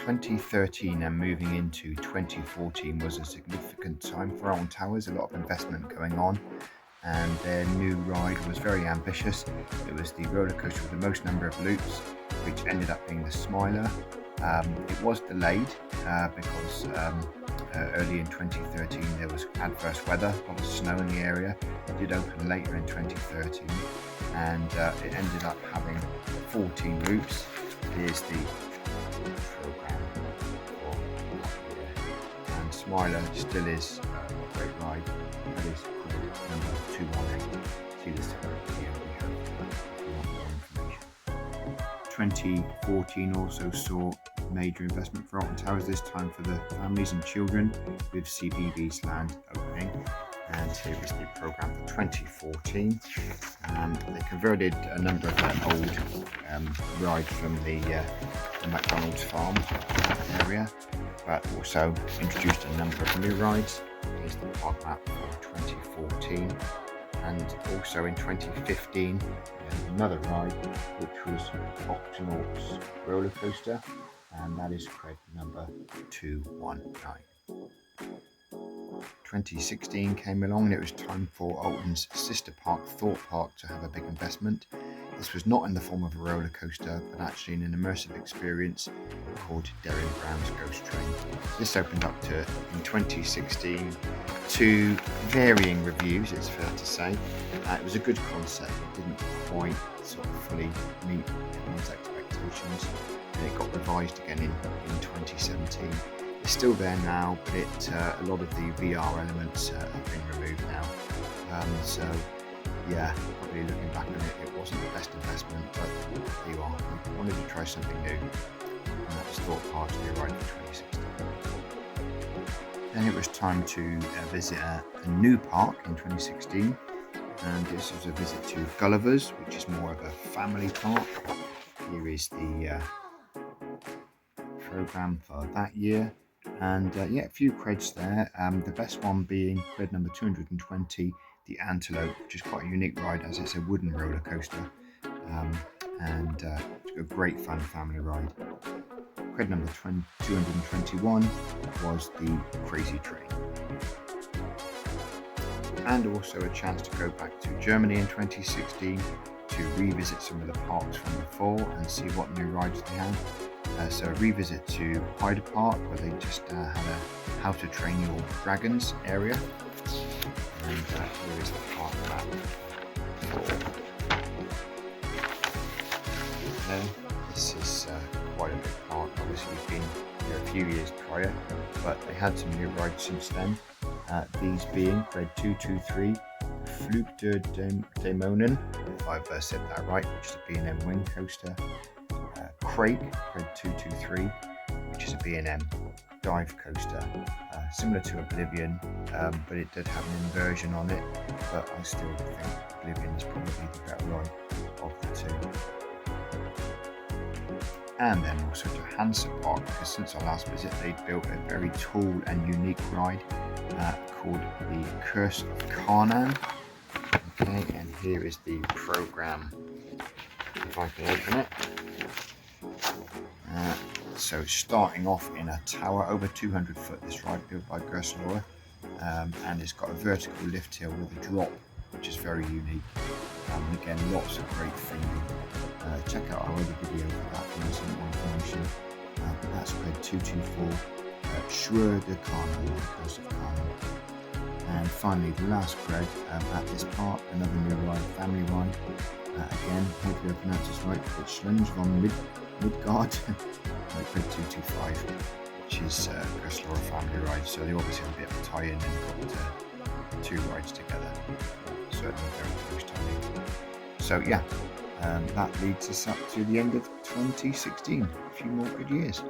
2013 and moving into 2014 was a significant time for Alton Towers, a lot of investment going on, and their new ride was very ambitious. It was the roller coaster with the most number of loops, which ended up being the Smiler. It was delayed because early in 2013 there was adverse weather, a lot of snow in the area. It did open later in 2013 and it ended up having 14 loops. Here's the program for that year. And Smiler still is a great ride. That is credit number 218. See this here we have more information. 2014 also saw major investment for Alton Towers, this time for the families and children, with CBeebies Land opening. And here is the program for 2014. They converted a number of their old rides from the McDonald's farm area, but also introduced a number of new rides. Here's the park map for 2014. And also in 2015, another ride, which was Octonauts roller coaster, and that is cred number 219. 2016 came along and it was time for Alton's sister park, Thought Park, to have a big investment. This was not in the form of a roller coaster, but actually in an immersive experience called Derry Brown's Ghost Train. This opened up in 2016 to varying reviews, it's fair to say. It was a good concept, it didn't quite sort of fully meet everyone's expectations, and it got revised again in 2017. It's still there now, but a lot of the VR elements have been removed now. So yeah, probably looking back on it, it wasn't the best investment, but there you are. We wanted to try something new, and that was Thought Park to be right for 2016. Then it was time to visit a new park in 2016, and this was a visit to Gullivers, which is more of a family park. Here is the program for that year. And yeah, a few creds there. The best one being cred number 220, the Antelope, which is quite a unique ride as it's a wooden roller coaster, and a great fun family ride. Cred number 221 was the Crazy Train. And also a chance to go back to Germany in 2016 to revisit some of the parks from before and see what new rides they had. So a revisit to Heide Park, where they just had a How to Train Your Dragons area. And here is the park map there. This is quite a big park. Obviously we've been here a few years prior, but they had some new rides since then. These being cred 223, Flug der Dämonen, if I've said that right, which is a B&M wing coaster. Krake, cred 223, which is a B&M dive coaster, similar to Oblivion, but it did have an inversion on it, but I still think Oblivion is probably the better ride of the two. And then also to Hansa Park, because since our last visit they built a very tall and unique ride called the Krake and Karnan. Okay, and here is the program, if I can open it. So starting off in a tower over 200 foot, this ride built by Gerslauer, and it's got a vertical lift hill with a drop, which is very unique. And again, lots of great theming. Check out our other video for that for some more information. But that's cred 224, Schwur de Karnan, the Curse of Karnan. And finally, the last cred at this park, another new ride, family ride. Again, hopefully I pronounce this right, but Schlenz von Midgard, cred 225, which is Gerslauer family ride. So they obviously have a bit of a tie-in and got two rides together. Certainly very close timing. So yeah, that leads us up to the end of 2016. A few more good years.